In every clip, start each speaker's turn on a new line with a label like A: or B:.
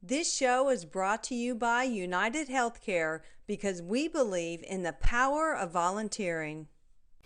A: This show is brought to you by United Healthcare because we believe in the power of volunteering.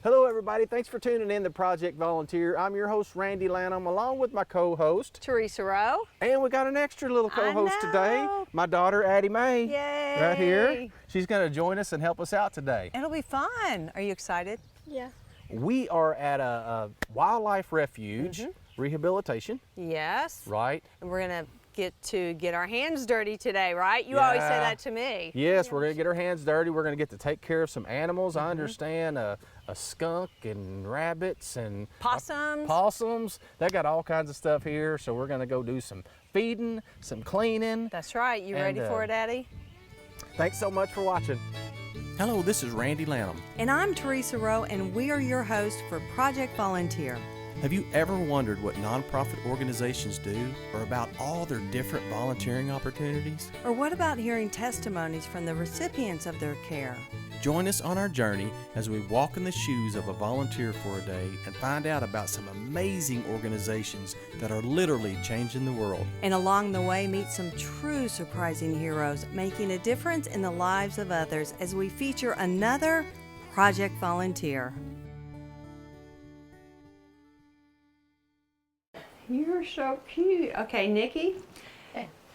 B: Hello everybody, thanks for tuning in to Project Volunteer. I'm your host Randy Lanham along with my co-host
A: Teresa Rowe.
B: And we got an extra little co-host today, my daughter Addie Mae.
A: Yay!
B: Right here. She's going to join us and help us out today.
A: It'll be fun. Are you excited?
C: Yeah.
B: We are at a wildlife refuge, rehabilitation.
A: Yes.
B: Right.
A: And we're going to get our hands dirty today, right? You always say that to me.
B: Yes, we're going to get our hands dirty. We're going to get to take care of some animals. I understand a skunk and rabbits and possums. They got all kinds of stuff here. So we're going to go do some feeding, some cleaning.
A: That's right. You ready for it, Addie?
B: Thanks so much for watching. Hello, this is Randy Lanham.
A: And I'm Teresa Rowe, and we are your hosts for Project Volunteer.
D: Have you ever wondered what nonprofit organizations do or about all their different volunteering opportunities?
A: Or what about hearing testimonies from the recipients of their care?
D: Join us on our journey as we walk in the shoes of a volunteer for a day and find out about some amazing organizations that are literally changing the world.
A: And along the way, meet some true surprising heroes making a difference in the lives of others as we feature another Project Volunteer. You're so cute. Okay, Nikki,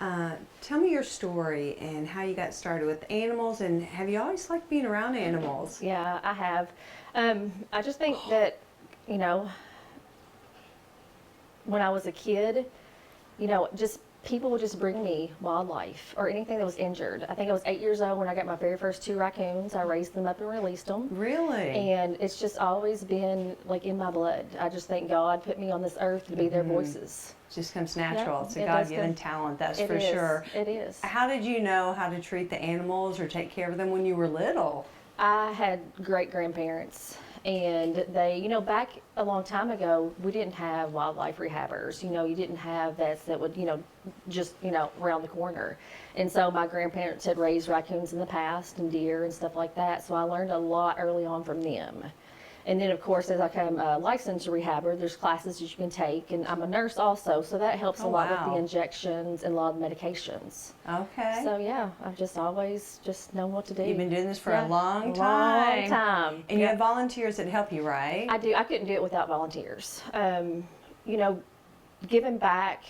A: tell me your story and how you got started with animals, and have you always liked being around animals?
C: Yeah, I have. I just think that, you know, when I was a kid, you know, just people would just bring me wildlife or anything that was injured. I think I was 8 years old when I got my very first 2 raccoons. I raised them up and released them.
A: Really?
C: And it's just always been like in my blood. I just think God put me on this earth to be their voices.
A: Just comes natural.
C: Yeah,
A: it's a God-given talent, that's for sure.
C: It is.
A: How did you know how to treat the animals or take care of them when you were little?
C: I had great grandparents, and they, you know, back a long time ago, we didn't have wildlife rehabbers. You know, you didn't have vets that would, you know, just, you know, around the corner. And so my grandparents had raised raccoons in the past and deer and stuff like that. So I learned a lot early on from them. And then, of course, as I became a licensed rehabber, there's classes that you can take, and I'm a nurse also, so that helps a lot with the injections and a lot of medications.
A: Okay.
C: So yeah, I've just always just known what to do.
A: You've been doing this for a long time.
C: Long time.
A: And you have volunteers that help you, right?
C: I do. I couldn't do it without volunteers. You know, giving back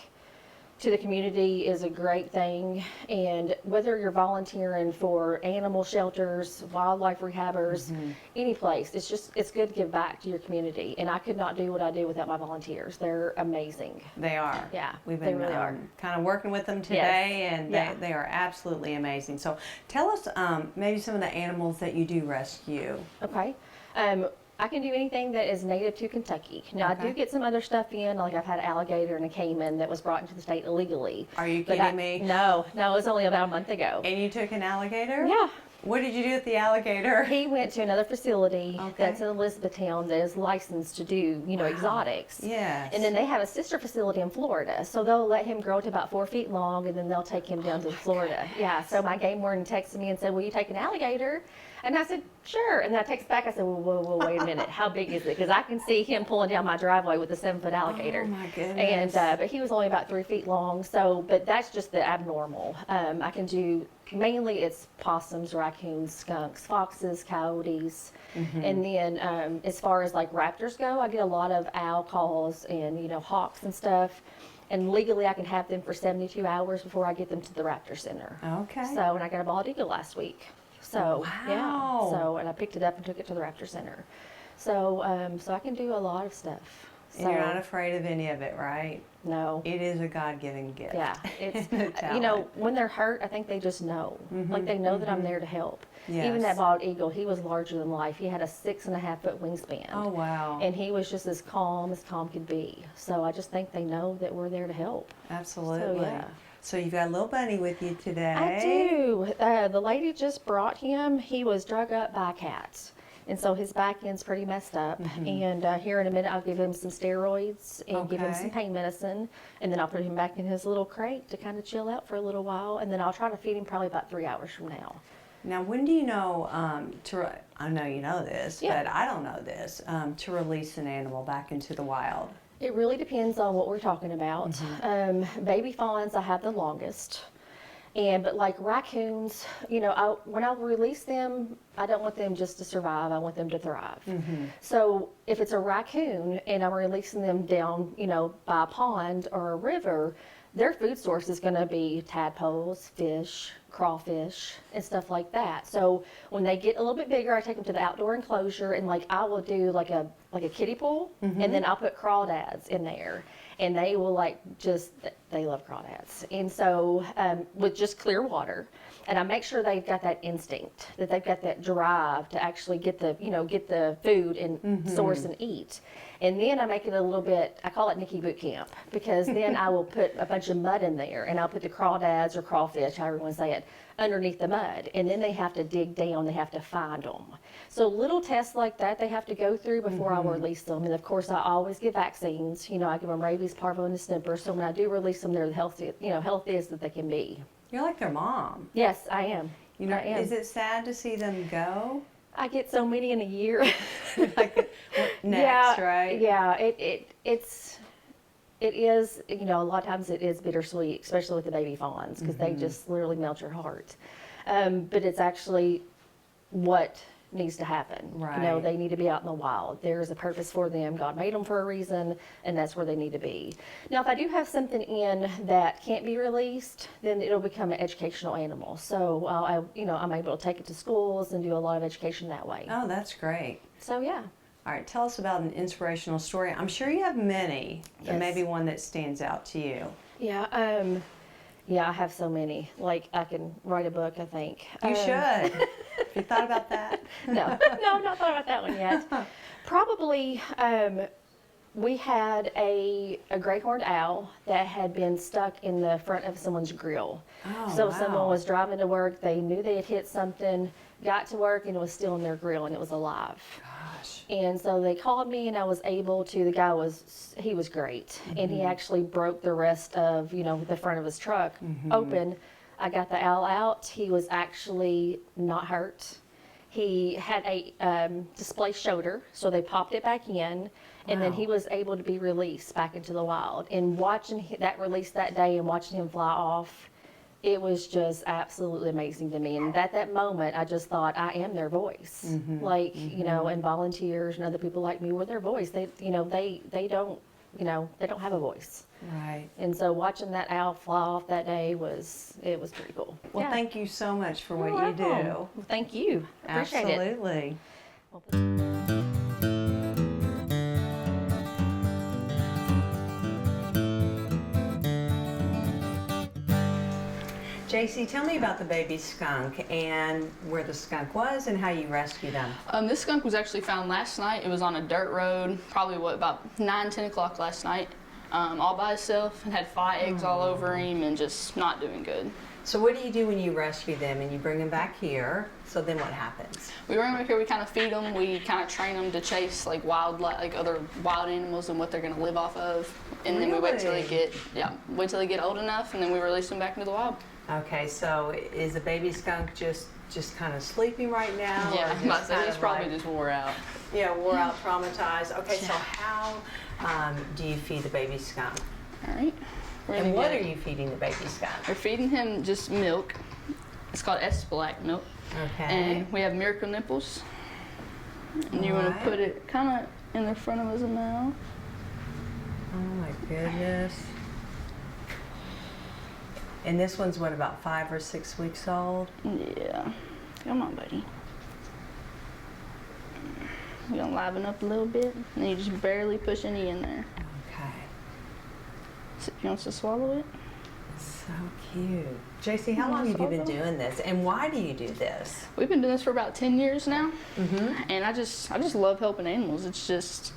C: to the community is a great thing, and whether you're volunteering for animal shelters, wildlife rehabbers, any place, it's good to give back to your community. And I could not do what I do without my volunteers. They're amazing.
A: They are.
C: Yeah,
A: we've been
C: really
A: kind of working with them today, and they are absolutely amazing. So tell us maybe some of the animals that you do rescue.
C: Okay. I can do anything that is native to Kentucky. Now, I do get some other stuff in, like I've had an alligator and a caiman that was brought into the state illegally.
A: Are you kidding me?
C: No, it was only about a month ago.
A: And you took an alligator?
C: Yeah.
A: What did you do with the alligator?
C: He went to another facility that's in Elizabethtown that is licensed to do, you know, exotics.
A: Yes.
C: And then they have a sister facility in Florida. So they'll let him grow to about 4 feet long, and then they'll take him down to Florida.
A: Goodness.
C: Yeah, so my game warden texted me and said, will you take an alligator? And I said, sure. And then I text back, I said, whoa, wait a minute. How big is it? Because I can see him pulling down my driveway with a 7-foot alligator.
A: Oh, my goodness.
C: And, but he was only about 3 feet long. So, but that's just the abnormal. I can do, mainly it's possums, raccoons, skunks, foxes, coyotes. And then as far as like raptors go, I get a lot of owl calls and, you know, hawks and stuff. And legally, I can have them for 72 hours before I get them to the raptor center.
A: Okay.
C: So, and I got a bald eagle last week. So, yeah. So, and I picked it up and took it to the raptor center. So, so I can do a lot of stuff.
A: And you're not afraid of any of it, right?
C: No.
A: It is a God-given gift.
C: Yeah. It's, you know, when they're hurt, I think they just know. Like they know that I'm there to help.
A: Yes.
C: Even that bald eagle, he was larger than life. He had a 6.5-foot wingspan.
A: Oh, wow.
C: And he was just as calm could be. So I just think they know that we're there to help.
A: Absolutely.
C: So, yeah.
A: So you've got a little bunny with you today.
C: I do. The lady just brought him. He was drug up by cats. And so his back end's pretty messed up. And here in a minute, I'll give him some steroids and give him some pain medicine. And then I'll put him back in his little crate to kind of chill out for a little while. And then I'll try to feed him probably about 3 hours from now.
A: Now, when do you know, I know you know this, but I don't know this, to release an animal back into the wild?
C: It really depends on what we're talking about. Baby fawns, I have the longest. But like raccoons, when I release them, I don't want them just to survive. I want them to thrive. So if it's a raccoon and I'm releasing them down, by a pond or a river, their food source is going to be tadpoles, fish, crawfish, and stuff like that. So when they get a little bit bigger, I take them to the outdoor enclosure, and I will do like a kiddie pool, and then I'll put crawdads in there. And they will they love crawdads. And so with just clear water, and I make sure they've got that instinct, that they've got that drive to actually get the food and source and eat. And then I make it a little bit, I call it Nikkis Boot Camp, because then I will put a bunch of mud in there, and I'll put the crawdads or crawfish, however you want to say it, underneath the mud. And then they have to dig down, they have to find them. So little tests like that they have to go through before I will release them. And of course I always give vaccines. I give them rabies, parvo, and distemper. So when I do release them, they're the healthiest that they can be.
A: You're like their mom.
C: Yes, I am. I am.
A: Is it sad to see them go?
C: I get so many in a year.
A: What next, right?
C: Yeah, it is, a lot of times it is bittersweet, especially with the baby fawns, because they just literally melt your heart. But it's actually what needs to happen.
A: Right.
C: They need to be out in the wild. There's a purpose for them. God made them for a reason, and that's where they need to be. Now, if I do have something in that can't be released, then it'll become an educational animal. So, I'm able to take it to schools and do a lot of education that way.
A: Oh, that's great.
C: So, yeah.
A: All right, tell us about an inspirational story. I'm sure you have many, but
C: Yes.
A: maybe one that stands out to you.
C: Yeah, I have so many. I can write a book, I think.
A: You should. Have you thought about that?
C: No, I've not thought about that one yet. Probably, we had a gray horned owl that had been stuck in the front of someone's grill.
A: Oh,
C: So
A: wow.
C: someone was driving to work, they knew they had hit something, got to work, and it was still in their grill, and it was alive.
A: Gosh.
C: And so they called me, and I was able to, the guy he was great. And he actually broke the rest of, the front of his truck open. I got the owl out. He was actually not hurt. He had a displaced shoulder, so they popped it back in, and then
A: Wow.
C: he was able to be released back into the wild. And watching that release that day and watching him fly off, it was just absolutely amazing to me. And at that moment, I just thought, I am their voice. And volunteers and other people like me were their voice. They don't have a voice.
A: Right.
C: And so watching that owl fly off that day was pretty cool.
A: Well,
C: Yeah.
A: thank you so much for what
C: You're
A: you do.
C: welcome. Well, thank you. Appreciate it.
A: Absolutely. JC, tell me about the baby skunk and where the skunk was and how you rescued them.
E: This skunk was actually found last night. It was on a dirt road, probably about 9, 10 o'clock last night, all by itself, and had fly eggs all over him and just not doing good.
A: So what do you do when you rescue them and you bring them back here? So then what happens?
E: We bring them back here, we kind of feed them, we kind of train them to chase like other wild animals and what they're going to live off of. And then we wait till they get old enough, and then we release them back into the wild.
A: Okay, so is the baby skunk just kind of sleeping right now?
E: Yeah,
A: or just kind
E: he's
A: of
E: probably just wore out.
A: Yeah, wore out, traumatized. Okay, so how do you feed the baby skunk?
E: All right.
A: And what are you feeding the baby skunk?
E: We're feeding him just milk. It's called Black milk.
A: Okay.
E: And we have miracle nipples. And you want to put it kind of in the front of his mouth.
A: Oh my goodness. And this one's what, about 5 or 6 weeks old?
E: Yeah. Come on, buddy. You're gonna liven up a little bit, and then you just barely push any in there.
A: Okay.
E: So if he wants to swallow it.
A: So cute. JC, how long have you been doing this, and why do you do this?
E: We've been doing this for about 10 years now, and I just love helping animals. It's just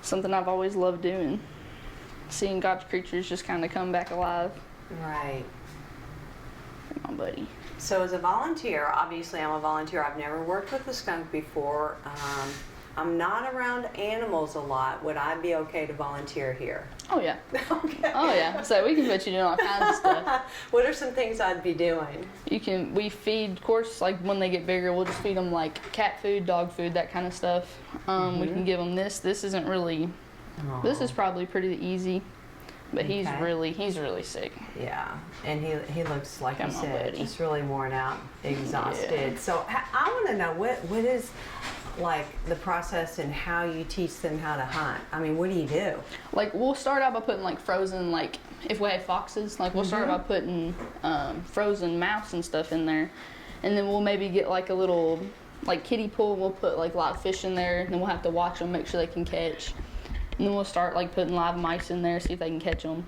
E: something I've always loved doing. Seeing God's creatures just kind of come back alive.
A: Right.
E: Come on, buddy.
A: So as a volunteer, obviously I'm a volunteer. I've never worked with a skunk before. I'm not around animals a lot. Would I be okay to volunteer here?
E: Oh yeah.
A: Okay.
E: Oh yeah. So we can put you doing all kinds of stuff.
A: What are some things I'd be doing?
E: We feed, of course, like when they get bigger, we'll just feed them like cat food, dog food, that kind of stuff. We can give them this. This isn't really, this is probably pretty easy. But he's
A: Okay.
E: really sick.
A: Yeah, and he looks, like you
E: Come on,
A: said,
E: buddy.
A: just really worn out, exhausted.
E: Yeah.
A: So I want to know what is like the process and how you teach them how to hunt. I mean, what do you do?
E: Like we'll start out by putting like frozen, like if we have foxes, like we'll start by putting frozen mouse and stuff in there, and then we'll maybe get like a little like kiddie pool. We'll put like live fish in there, and then we'll have to watch them, make sure they can catch. And then we'll start like putting live mice in there, see if they can catch them.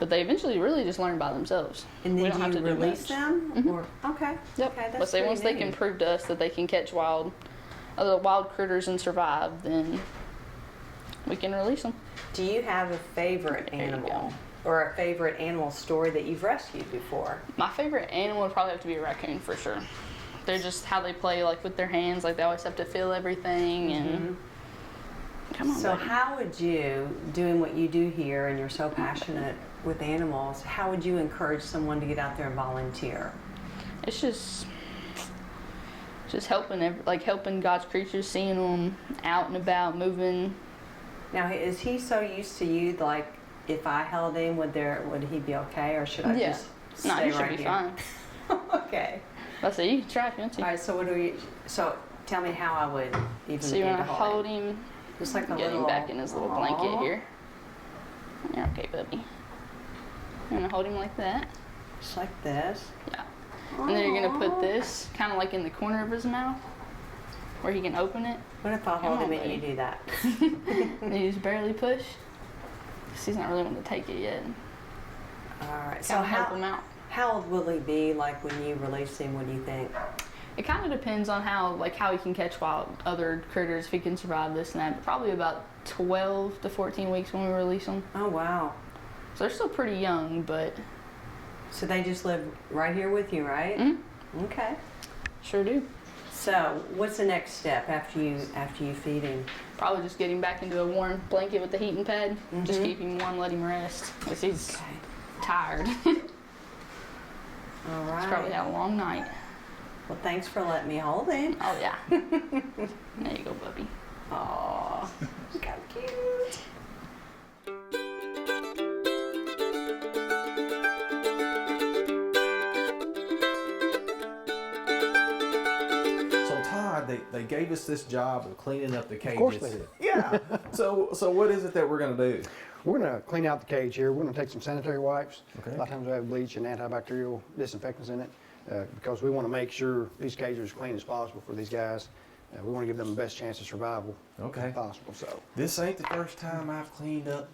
E: But they eventually really just learn by themselves.
A: And then
E: we don't
A: do
E: have
A: you
E: to do
A: release
E: much.
A: them? Or okay,
E: Yep.
A: okay, that's
E: But say
A: pretty
E: once they can
A: neat.
E: prove to us that they can catch other wild critters and survive, then we can release them.
A: Do you have a favorite
E: There you
A: animal or a favorite animal story that you've rescued before?
E: My favorite animal would probably have to be a raccoon for sure. They're just how they play, like with their hands, like they always have to feel everything. And come on,
A: So
E: buddy.
A: how would you, doing what you do here and you're so passionate with animals, how would you encourage someone to get out there and volunteer?
E: It's just helping, helping God's creatures, seeing them out and about, moving.
A: Now, is he so used to you, like, if I held him, would he be okay, or should I
E: Yeah.
A: just
E: No,
A: stay
E: he should
A: right
E: be
A: here?
E: fine.
A: Okay.
E: Let's see, you can try if you want
A: All
E: to.
A: right, so tell me how I would even
E: So you
A: begin
E: want
A: to
E: to hold him,
A: Just like a
E: get
A: little...
E: him back in his little blanket
A: Aw.
E: here. Yeah, okay, buddy. You're going to hold him like that.
A: Just like this.
E: Yeah. And then you're going to put this kind of like in the corner of his mouth where he can open it.
A: What if I hold
E: Come
A: him
E: on,
A: and you
E: buddy.
A: do that?
E: And you just barely push. 'Cause he's not really wanting to take it yet.
A: All right. So
E: Kind of help him out.
A: how old will he be, like, when you release him? What do you think?
E: It kind of depends on how he can catch other critters, if he can survive this and that. But probably about 12 to 14 weeks when we release them.
A: Oh, wow.
E: So they're still pretty young, but
A: So they just live right here with you, right?
E: Mhm.
A: Okay.
E: sure do.
A: So what's the next step after you feed him?
E: Probably just get him back into a warm blanket with the heating pad. Just
A: Mhm.
E: keep him warm, let him rest. Because he's
A: Okay.
E: tired.
A: All right.
E: He's probably had a long night.
A: Well, thanks for letting me hold him.
E: Oh, yeah. There you go, puppy.
A: Aw, look how cute.
B: So Todd, they gave us this job of cleaning up the cages.
F: Of course they did.
B: Yeah. So what is it that we're gonna do?
F: We're going to clean out the cage here. We're going to take some sanitary wipes.
B: Okay.
F: A lot of times we have bleach and antibacterial disinfectants in it because we want to make sure these cages are as clean as possible for these guys. We want to give them the best chance of survival
B: Okay.
F: possible. So
B: This ain't the first time I've cleaned up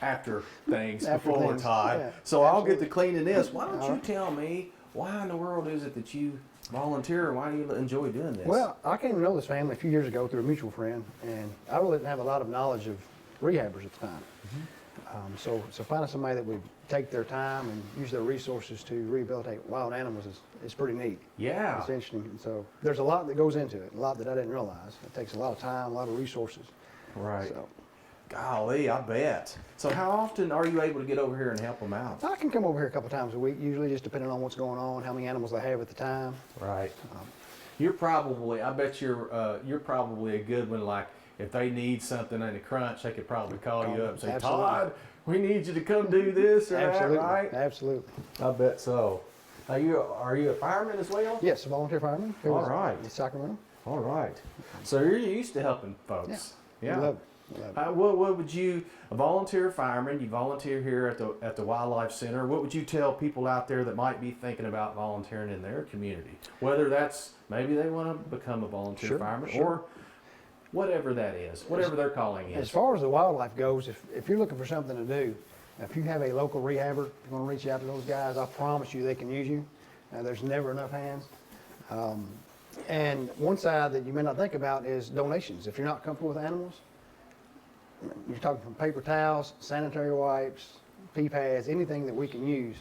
B: after things
F: After
B: before,
F: things,
B: Todd.
F: yeah,
B: So I'll get to
F: absolutely.
B: cleaning this. Why don't
F: All
B: you
F: right.
B: tell me why in the world is it that you volunteer and why do you enjoy doing this?
F: Well, I came to know this family a few years ago through a mutual friend, and I really didn't have a lot of knowledge of rehabbers at the time. So finding somebody that would take their time and use their resources to rehabilitate wild animals is pretty neat.
B: yeah.
F: It's interesting. And so there's a lot that goes into it, a lot that I didn't realize. It takes a lot of time, a lot of resources.
B: Right.
F: So
B: Golly, I bet. So how often are you able to get over here and help them out?
F: I can come over here a couple times a week, usually just depending on what's going on, how many animals I have at the time.
B: Right. You're probably, I bet you're probably a good one. Like if they need something in a crunch, they could probably call you up and say,
F: Absolutely.
B: Todd, we need you to come do this or
F: Absolutely,
B: that, right?
F: absolutely.
B: I bet so. Are you a fireman as well?
F: Yes, a volunteer fireman. Here
B: All
F: was
B: right.
F: in Sacramento.
B: All right. So you're used to helping folks.
F: I love it. I love it.
B: What would you, a volunteer fireman, you volunteer here at the Wildlife Center, what would you tell people out there that might be thinking about volunteering in their community? Whether that's, maybe they want to become a volunteer
F: Sure,
B: fireman
F: sure.
B: or whatever that is, whatever their calling
F: As
B: is.
F: far as the wildlife goes, if you're looking for something to do, if you have a local rehabber, you're going to reach out to those guys, I promise you they can use you. There's never enough hands. And one side that you may not think about is donations. If you're not comfortable with animals, you're talking from paper towels, sanitary wipes, pee pads, anything that we can use.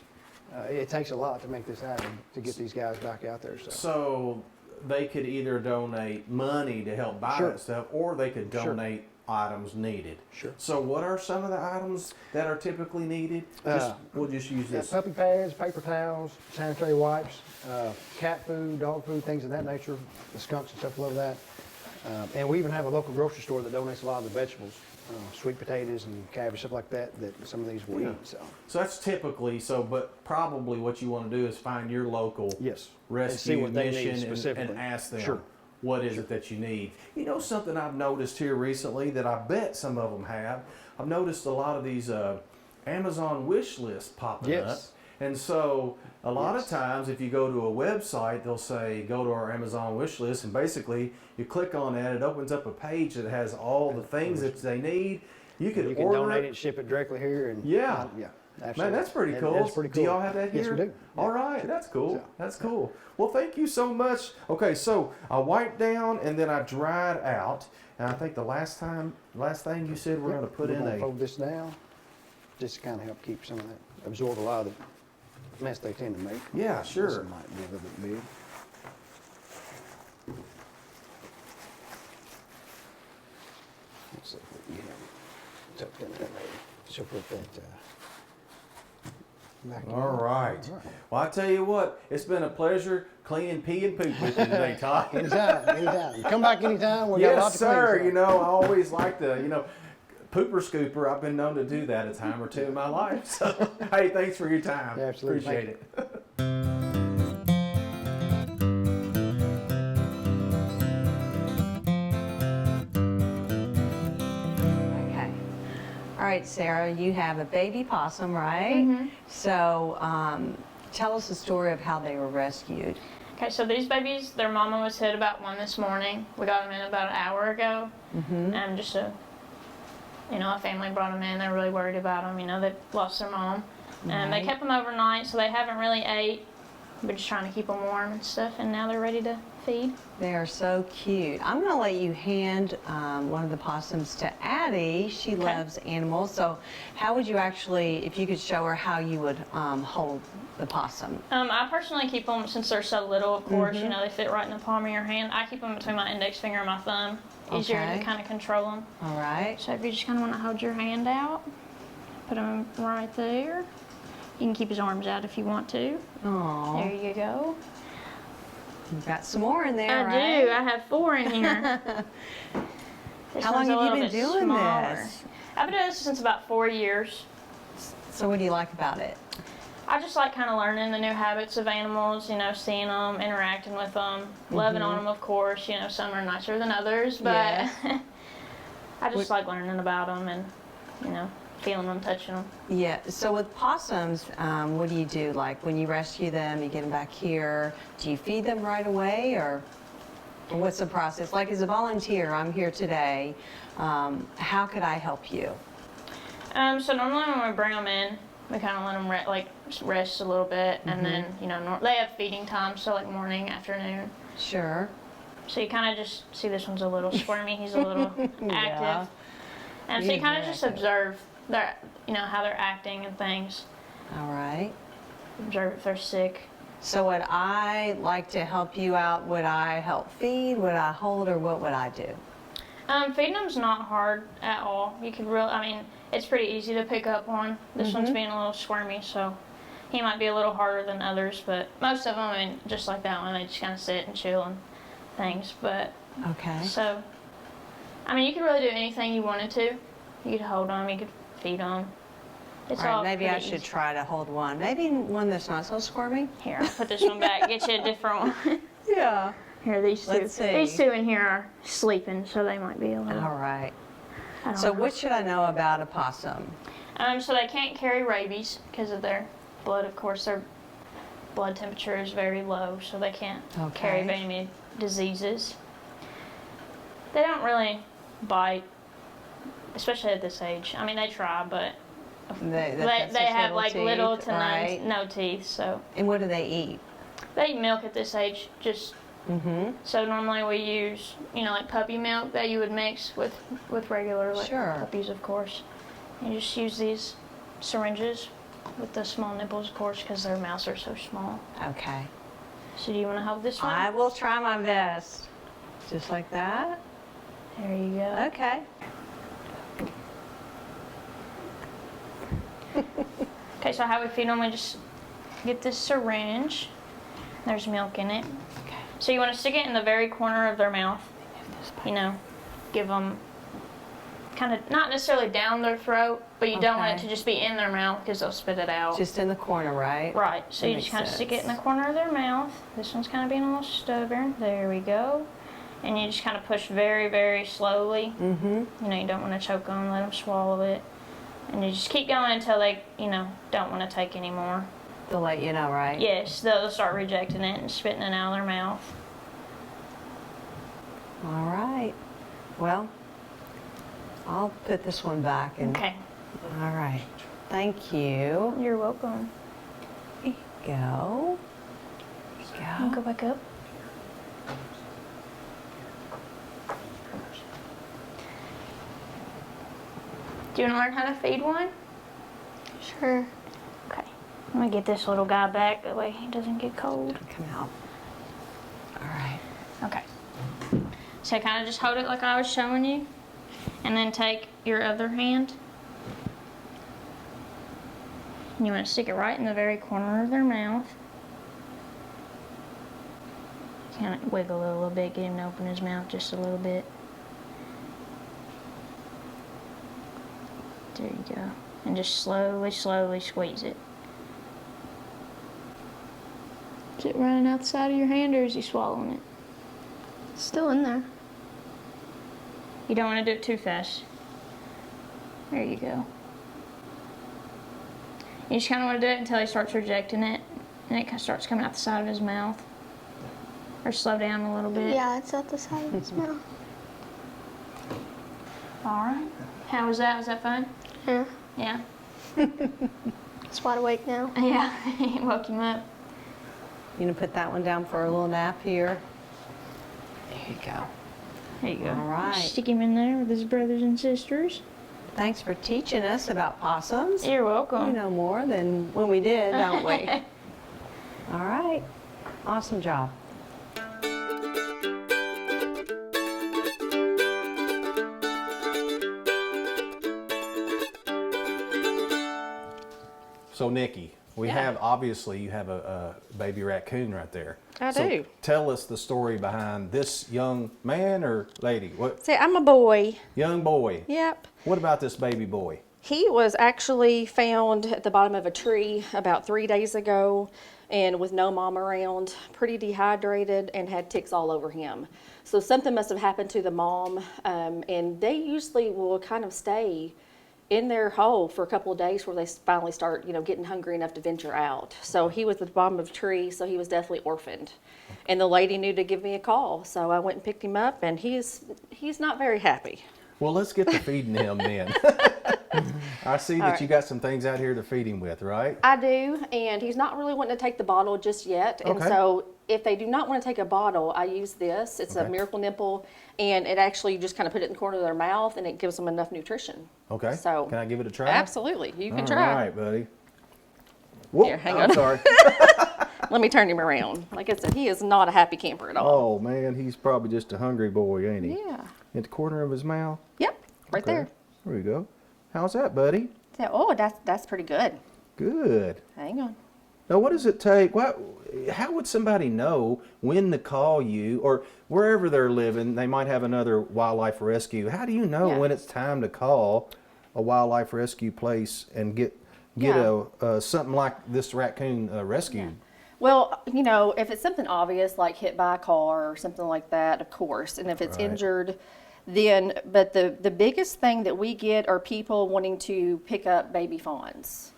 F: It takes a lot to make this happen, to get these guys back out there.
B: So they could either donate money to help buy
F: Sure.
B: that stuff or they could
F: Sure.
B: donate items needed.
F: Sure.
B: So what are some of the items that are typically needed? We'll just use this.
F: Puppy pads, paper towels, sanitary wipes, cat food, dog food, things of that nature. The skunks and stuff love that. And we even have a local grocery store that donates a lot of the vegetables sweet potatoes and cabbage, stuff like that, that some of these will eat, so.
B: So that's typically, but probably what you want to do is find your local
F: Yes.
B: rescue
F: And see what they need
B: mission
F: specifically.
B: and ask them,
F: Sure.
B: what is it that you need? You know something I've noticed here recently that I bet some of them have? I've noticed a lot of these Amazon wish lists popping up.
F: Yes.
B: And so a lot of
F: Yes.
B: times if you go to a website, they'll say, go to our Amazon wish list, and basically you click on that, it opens up a page that has all the things that they need. You can
F: can
B: order
F: donate
B: it.
F: it, ship it directly here, and
B: Yeah.
F: yeah,
B: Man,
F: absolutely.
B: that's pretty cool.
F: That's pretty cool.
B: Do y'all have that here?
F: Yes, we do.
B: All
F: Yeah.
B: right, that's cool.
F: So,
B: That's cool. Well, thank you so much. Okay, so I wiped down and then I dried out. And I think the last thing you said we're going to put
F: We're
B: in
F: gonna
B: a.
F: fold this down, just to kind of help keep some of that, absorb a lot of the mess they tend to make.
B: Yeah,
F: This
B: sure.
F: one might be a little bit big. Let's see if we can get it tucked in there maybe. She'll put that, back in.
B: All right. Well, I tell you what, it's been a pleasure cleaning pee and poop with you today, Todd.
F: Anytime, anytime. Come back anytime. We got
B: Yes,
F: lots to clean,
B: sir.
F: so.
B: You know, I always like to, pooper scooper. I've been known to do that a time or two in my life. So, hey, thanks for your time.
F: Yeah, absolutely.
B: Appreciate
F: Thank
B: it.
A: Okay. All right, Sarah, you have a baby possum, right?
G: Mm-hmm.
A: So tell us the story of how they were rescued.
G: Okay, so these babies, their mama was hit about 1 this morning. We got them in about an hour ago. And just a family brought them in. They're really worried about them. They lost their mom. And they
A: Right.
G: kept them overnight, so they haven't really ate. We're just trying to keep them warm and stuff, and now they're ready to feed.
A: They are so cute. I'm going to let you hand one of the possums to Addie. She loves animals. So how would you actually, if you could show her how you would hold the possum?
G: I personally keep them, since they're so little, of course, they fit right in the palm of your hand. I keep them between my index finger and my thumb. Easier
A: Okay.
G: to kind of control them.
A: All right.
G: So if you just kind of want to hold your hand out, put them right there. You can keep his arms out if you want to.
A: Oh,
G: There you go.
A: you've got some more in there,
G: I
A: right?
G: do. I have 4 in here. This
A: How
G: one's
A: long
G: a
A: have you
G: little
A: been
G: bit
A: doing
G: smaller.
A: this?
G: I've been doing this since about 4 years.
A: So what do you like about it?
G: I just like kind of learning the new habits of animals, seeing them, interacting with them, loving on them, of course. Some are nicer than others, but
A: Yeah.
G: I just like learning about them and, feeling them, touching them.
A: Yeah, so with possums, what do you do? Like when you rescue them, you get them back here, do you feed them right away or what's the process? Like as a volunteer, I'm here today, how could I help you?
G: So normally when we bring them in, we kind of let them rest a little bit, and then they have feeding time, so like morning, afternoon.
A: Sure.
G: So you kind of just see this one's a little squirmy. He's a little active, and so you
A: He's
G: kind of
A: very
G: just
A: active.
G: observe their, how they're acting and things.
A: All right.
G: Observe if they're sick.
A: So would I like to help you out? Would I help feed? Would I hold or what would I do?
G: Feeding them's not hard at all. You could it's pretty easy to pick up on. This one's being a little squirmy, so he might be a little harder than others, but most of them, just like that one, they just kind of sit and chill and things. But
A: Okay.
G: so, you could really do anything you wanted to. You could hold them, you could feed them. It's
A: All right,
G: all
A: maybe I
G: pretty
A: should
G: easy.
A: try to hold one. Maybe one that's not so squirmy.
G: Here, I'll put this one back. Get you a different one.
A: Yeah.
G: Here, these two.
A: Let's see.
G: These two in here are sleeping, so they might be a little.
A: All right.
G: I don't
A: So
G: know.
A: what should I know about a possum?
G: So they can't carry rabies because of their blood. Of course, their blood temperature is very low, so they can't carry
A: Okay.
G: very many diseases. They don't really bite, especially at this age. They try, but
A: That's
G: they
A: just
G: have like
A: teeth,
G: little to
A: right?
G: no teeth. So
A: And what do they eat?
G: they eat milk at this age. Just
A: Mm-hmm.
G: so normally we use like puppy milk that you would mix with regular
A: Sure.
G: puppies, of course. You just use these syringes with the small nipples, of course, because their mouths are so small.
A: Okay.
G: So do you want to hold this one?
A: I will try my best. Just like that.
G: There you go.
A: Okay.
G: Okay, so how we feed them, we just get this syringe. There's milk in it.
A: Okay.
G: So you want to stick it in the very corner of their mouth. Give them kind of, not necessarily down their throat, but you don't want it
A: Okay.
G: to just be in their mouth because they'll spit it out.
A: Just in the corner, right?
G: Right, so
A: That
G: you
A: makes
G: just kind of stick it in the
A: sense.
G: corner of their mouth. This one's kind of being a little stubborn. There we go. And you just kind of push very, very slowly.
A: Mm-hmm.
G: You know, you don't want to choke them, let them swallow it. And you just keep going until they, don't want to take any more.
A: They'll let you know, right?
G: Yes, they'll start rejecting it and spitting it out of their mouth.
A: All right. Well, I'll put this one back and.
G: Okay,
A: All right. Thank you.
G: you're welcome.
A: There you go. There
G: I'll
A: you
G: go
A: go.
G: back up. Do you want to learn how to feed one?
H: Sure.
G: Okay. I'm going to get this little guy back, that way he doesn't get cold.
A: Come out. All right.
G: Okay. So kind of just hold it like I was showing you, and then take your other hand. And you want to stick it right in the very corner of their mouth. Kind of wiggle it a little bit, get him to open his mouth just a little bit. There you go. And just slowly, slowly squeeze it. Is it running out the side of your hand, or is he swallowing it?
H: Still in there.
G: You don't want to do it too fast. There you go. You just kind of want to do it until he starts rejecting it, and it kind of starts coming out the side of his mouth. Or slow down a little bit.
H: Yeah, it's at the side of his mouth.
G: All right. How was that? Was that fun?
H: Yeah.
G: Yeah.
H: It's wide awake now.
G: Yeah. Woke him up.
A: You gonna put that one down for a little nap here? There you go.
G: There you go.
A: All right.
G: Stick him in there with his brothers and sisters.
A: Thanks for teaching us about possums.
G: You're
A: We
G: welcome.
A: know more than when we did, don't we? All right. Awesome job.
B: So Nikki, you have a baby raccoon right there.
I: I
B: So
I: do.
B: tell us the story behind this young man or lady. What
I: See, I'm a boy.
B: young boy?
I: Yep.
B: What about this baby boy?
I: He was actually found at the bottom of a tree about 3 days ago and with no mom around, pretty dehydrated and had ticks all over him. So something must have happened to the mom, and they usually will kind of stay in their hole for a couple of days before they finally start, getting hungry enough to venture out. So he was at the bottom of a tree, so he was definitely orphaned. And the lady knew to give me a call, so I went and picked him up, and he's not very happy.
B: Well, let's get to feeding him then. I see that
I: right.
B: you got some things out here to feed him with, right?
I: I do, and he's not really wanting to take the bottle just yet. And
B: Okay.
I: so if they do not want to take a bottle, I use this. It's a
B: Okay.
I: Miracle Nipple, and it actually just kind of put it in the corner of their mouth, and it gives them enough nutrition.
B: Okay.
I: So
B: Can I give it a try?
I: absolutely, you can
B: All
I: try.
B: right, buddy. Whoa,
I: Here, hang
B: I'm
I: on.
B: sorry.
I: Let me turn him around. Like I said, he is not a happy camper at all.
B: Oh man, he's probably just a hungry boy, ain't he?
I: Yeah.
B: In the corner of his mouth.
I: Yep. Right
B: Okay.
I: there.
B: There you go. How's that, buddy?
I: So, oh, that's pretty good.
B: Good.
I: Hang on.
B: Now, what does it take? How would somebody know when to call you, or wherever they're living? They might have another wildlife rescue. How do you know
I: Yeah.
B: when it's time to call a wildlife rescue place and get
I: Yeah.
B: something like this raccoon rescued?
I: Well, if it's something obvious like hit by a car or something like that, of course. And if it's
B: Right.
I: injured, then, but the biggest thing that we get are people wanting to pick up baby fawns.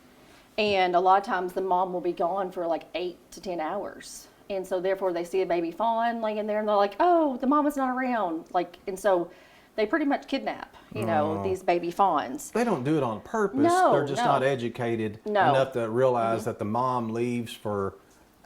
I: And a lot of times the mom will be gone for like 8 to 10 hours. And so therefore they see a baby fawn laying there and they're like, oh, the mama's not around. And so they pretty much kidnap, these baby fawns.
B: They don't do it on purpose.
I: No,
B: They're just
I: no.
B: not educated
I: No.
B: enough to realize that the mom leaves for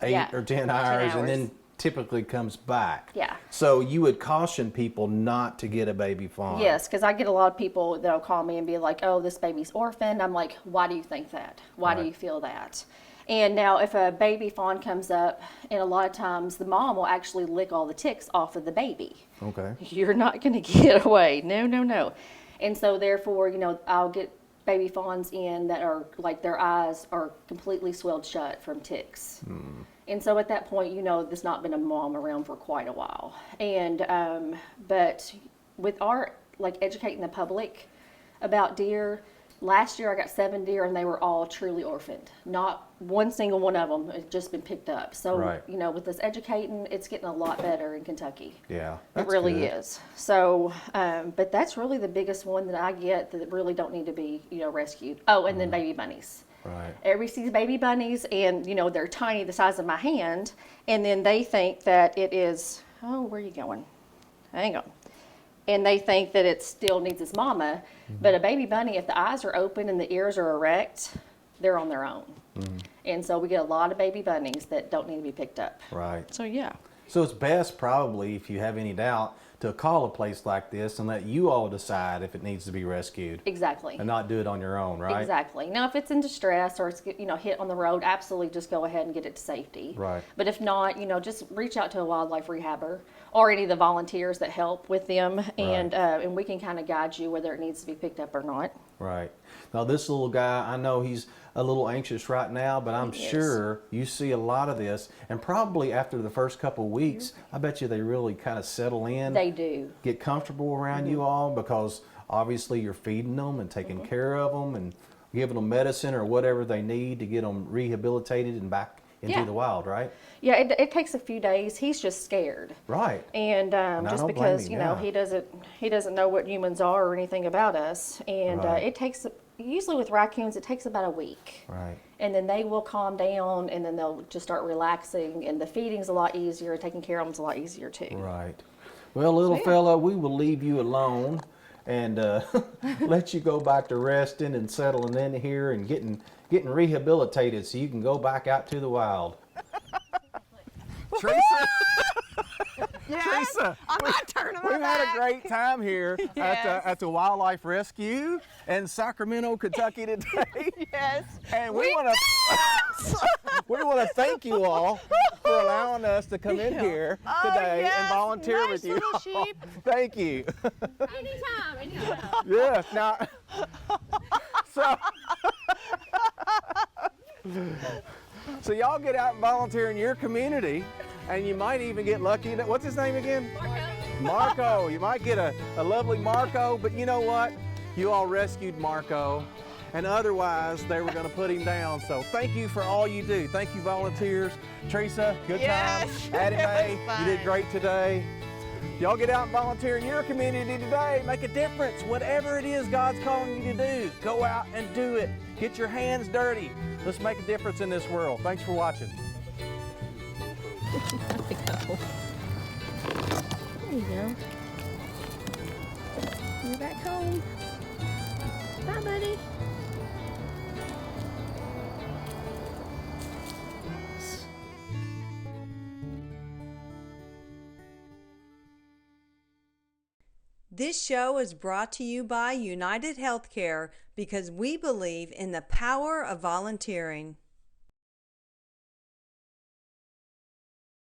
B: 8
I: Yeah,
B: or 10 hours and
I: hours.
B: then typically comes back.
I: Yeah.
B: So you would caution people not to get a baby fawn.
I: Yes, because I get a lot of people that'll call me and be like, oh, this baby's orphaned. I'm like, why do you think that? Why do
B: Right.
I: you feel that? And now if a baby fawn comes up, and a lot of times the mom will actually lick all the ticks off of the baby.
B: Okay.
I: You're not going to get away. No, no, no. And so therefore, I'll get baby fawns in that are like their eyes are completely swelled shut from ticks. And so at that point, there's not been a mom around for quite a while. And but with our educating the public, about deer. Last year I got 7 deer and they were all truly orphaned. Not one single one of them had just been picked up. So,
B: Right.
I: you know, with this educating, it's getting a lot better in Kentucky.
B: Yeah,
I: It
B: that's
I: really
B: good.
I: is. So, but that's really the biggest one that I get that really don't need to be, you know, rescued. Oh, and then baby bunnies.
B: Right.
I: Everybody sees baby bunnies and, you know, they're tiny, the size of my hand. And then they think that it is, oh, where are you going? Hang on. And they think that it still needs its mama. But a baby bunny, if the eyes are open and the ears are erect, they're on their own. And so we get a lot of baby bunnies that don't need to be picked up.
B: Right.
I: So yeah.
B: So it's best probably, if you have any doubt, to call a place like this and let you all decide if it needs to be rescued.
I: Exactly.
B: And not do it on your own, right?
I: Exactly. Now, if it's in distress or it's, you know, hit on the road, absolutely just go ahead and get it to safety.
B: Right.
I: But if not, you know, just reach out to a wildlife rehabber or any of the volunteers that help with them, and we can kind of guide you whether it needs to be picked up or not.
B: Right. Now this little guy, I know he's a little anxious right now, but I'm sure you see a lot of this, and probably after the first couple of weeks, I bet you they really kind of settle in.
I: They do.
B: Get comfortable around you all, because obviously you're feeding them and taking care of them and giving them medicine or whatever they need to get them rehabilitated and back into the wild, right?
I: Yeah, it takes a few days. He's just scared.
B: Right.
I: And
B: I
I: just
B: don't blame
I: because,
B: him,
I: you know,
B: yeah.
I: he doesn't know what humans are or anything about us. And
B: Right.
I: it takes, usually with raccoons, it takes about a week.
B: Right.
I: And then they will calm down and then they'll just start relaxing, and the feeding's a lot easier, taking care of them's a lot easier too.
B: Right. Well, little fella, we will leave you alone and let you go back to resting and settling in here and getting rehabilitated so you can go back out to the wild. Teresa, Teresa,
A: I'm not turning my
B: we've had
A: back.
B: a great time here at the Wildlife Rescue in Sacramento, Kentucky today.
A: Yes.
B: And we want to thank you all for allowing us to come in here today
A: yes.
B: and volunteer
A: Nice
B: with you.
A: little sheep.
B: Thank you.
E: Anytime.
B: Yes. Now, so y'all get out and volunteer in your community, and you might even get lucky. What's his name again? Marco. You might get a lovely Marco, but you know what? You all rescued Marco, and otherwise they were going to put him down. So thank you for all you do. Thank you, volunteers. Teresa, good time. Addie Mae, you did great today. Y'all get out and volunteer in your community today. Make a difference. Whatever it is God's calling you to do, go out and do it. Get your hands dirty. Let's make a difference in this world. Thanks for watching.
H: There you go. You're back home. Bye, buddy.
A: This show is brought to you by United Healthcare because we believe in the power of volunteering.